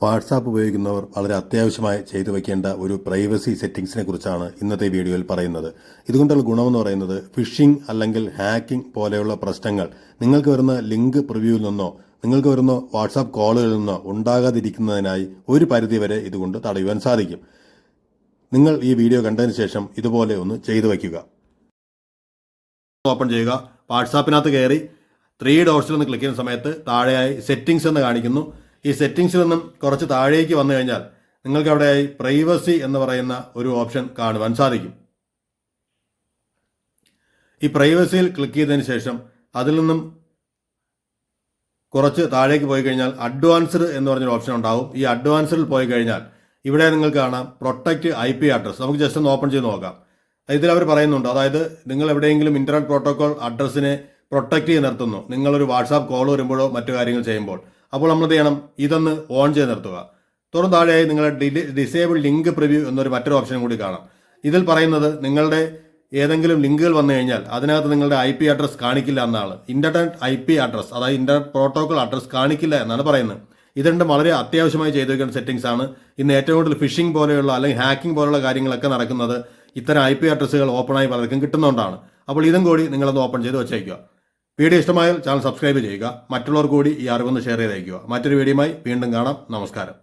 WhatsApp ഉപയോഗിക്കുന്നവർ വളരെ അത്യാവശ്യമായി ചെയ്തു വയ്ക്കേണ്ട ഒരു പ്രൈവസി സെറ്റിംഗ്സിനെ കുറിച്ചാണ് ഇന്നത്തെ വീഡിയോയിൽ പറയുന്നത്. ഇതുകൊണ്ടുള്ള ഗുണമെന്ന് പറയുന്നത് ഫിഷിംഗ് അല്ലെങ്കിൽ ഹാക്കിംഗ് പോലെയുള്ള പ്രശ്നങ്ങൾ നിങ്ങൾക്ക് വരുന്ന ലിങ്ക് പ്രിവ്യൂവിൽ നിന്നോ നിങ്ങൾക്ക് വരുന്ന വാട്സാപ്പ് കോളുകളിൽ നിന്നോ ഉണ്ടാകാതിരിക്കുന്നതിനായി ഒരു പരിധിവരെ ഇതുകൊണ്ട് തടയുവാൻ സാധിക്കും. നിങ്ങൾ ഈ വീഡിയോ കണ്ടതിന് ശേഷം ഇതുപോലെ ഒന്ന് ചെയ്തു വയ്ക്കുക. ഓപ്പൺ ചെയ്യുക. വാട്സാപ്പിനകത്ത് കയറി 3 ഡോട്ട്സിൽ ഒന്ന് ക്ലിക്ക് ചെയ്യുന്ന സമയത്ത് താഴെയായി സെറ്റിംഗ്സ് എന്ന് കാണിക്കുന്നു. ഈ സെറ്റിംഗ്സിൽ നിന്നും കുറച്ച് താഴേക്ക് വന്നു കഴിഞ്ഞാൽ നിങ്ങൾക്ക് അവിടെയായി പ്രൈവസി എന്ന് പറയുന്ന ഒരു ഓപ്ഷൻ കാണുവാൻ സാധിക്കും. ഈ പ്രൈവസിയിൽ ക്ലിക്ക് ചെയ്തതിന് ശേഷം അതിൽ നിന്നും കുറച്ച് താഴേക്ക് പോയി കഴിഞ്ഞാൽ അഡ്വാൻസ്ഡ് എന്ന് പറഞ്ഞൊരു ഓപ്ഷൻ ഉണ്ടാവും. ഈ അഡ്വാൻസ്ഡിൽ പോയി കഴിഞ്ഞാൽ ഇവിടെ നിങ്ങൾക്ക് കാണാം പ്രൊട്ടക്റ്റ് IP അഡ്രസ്. നമുക്ക് ജസ്റ്റ് ഒന്ന് ഓപ്പൺ ചെയ്ത് നോക്കാം. ഇതിൽ അവർ പറയുന്നുണ്ട്, അതായത് നിങ്ങൾ എവിടെയെങ്കിലും ഇന്റർനെറ്റ് പ്രോട്ടോകോൾ അഡ്രസ്സിനെ പ്രൊട്ടക്റ്റ് ചെയ്ത് നിർത്തുന്നു, നിങ്ങളൊരു വാട്സാപ്പ് കോൾ വരുമ്പോഴോ മറ്റു കാര്യങ്ങൾ ചെയ്യുമ്പോൾ, അപ്പോൾ നമ്മൾ എന്ത് ചെയ്യണം, ഇതൊന്ന് ഓൺ ചെയ്ത് നിർത്തുക. തുടർന്ന് താഴെയായി നിങ്ങളുടെ ഡിസേബിൾ ലിങ്ക് പ്രിവ്യൂ എന്നൊരു മറ്റൊരു ഓപ്ഷൻ കൂടി കാണാം. ഇതിൽ പറയുന്നത് നിങ്ങളുടെ ഏതെങ്കിലും ലിങ്കുകൾ വന്നു കഴിഞ്ഞാൽ അതിനകത്ത് നിങ്ങളുടെ IP അഡ്രസ് കാണിക്കില്ല എന്നാണ്. ഇന്റർനെറ്റ് IP അഡ്രസ്, അതായത് ഇന്റർനെറ്റ് പ്രോട്ടോകോൾ അഡ്രസ് കാണിക്കില്ല എന്നാണ് പറയുന്നത്. ഇത് രണ്ടും വളരെ അത്യാവശ്യമായി ചെയ്തു വയ്ക്കേണ്ട സെറ്റിംഗ്സ് ആണ്. ഇന്ന് ഏറ്റവും കൂടുതൽ ഫിഷിംഗ് പോലെയുള്ള അല്ലെങ്കിൽ ഹാക്കിംഗ് പോലുള്ള കാര്യങ്ങളൊക്കെ നടക്കുന്നത് ഇത്തരം IP അഡ്രസ്സുകൾ ഓപ്പണായി പലർക്കും കിട്ടുന്നതുകൊണ്ടാണ്. അപ്പോൾ ഇതും കൂടി നിങ്ങളൊന്ന് ഓപ്പൺ ചെയ്ത് വെച്ചേക്കുക. വീഡിയോ ഇഷ്ടമായാൽ ചാനൽ സബ്സ്ക്രൈബ് ചെയ്യുക. മറ്റുള്ളവർ കൂടി ഈ അറിവൊന്ന് ഷെയർ ചെയ്തേക്കുക. മറ്റൊരു വീഡിയോയുമായി വീണ്ടും കാണാം. നമസ്കാരം.